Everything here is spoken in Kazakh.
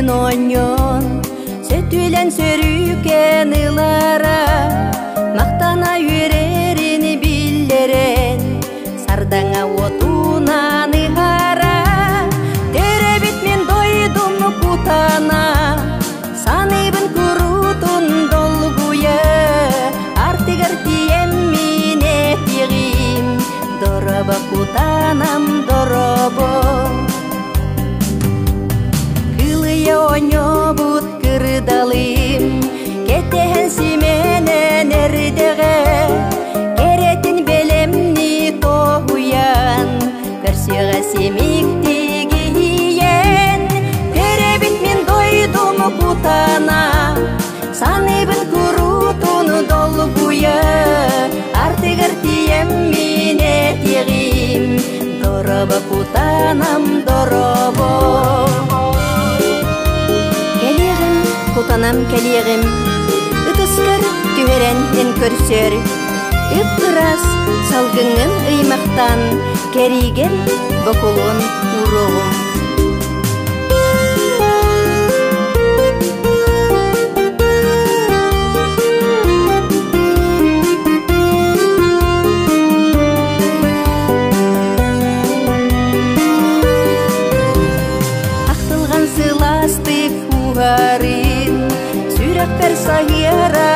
мен ойнон сөтүлен сөрүкен ылара мактана үйрерин биллерен сардаңа отунан ыхара теребит мен дойдум кутана саныбын курутун долгуя артыгар тием мине тигим дороба кутанам доробо кылыя ойнобут кырдалым кетehen сименен эрдеге керетин белемни тоуян кырсыга семиктигиен теребит мен дойдум кутана саныбын курутун долгуя артыгар тием мине тигим дороба кутанам доробо келегим кутанам келегим ытыскыр түгерен ен көрсөр ыпкырас салгыңын ыймактан кериген бокулун урогум Сыластык угарин сүрөктөр сагыра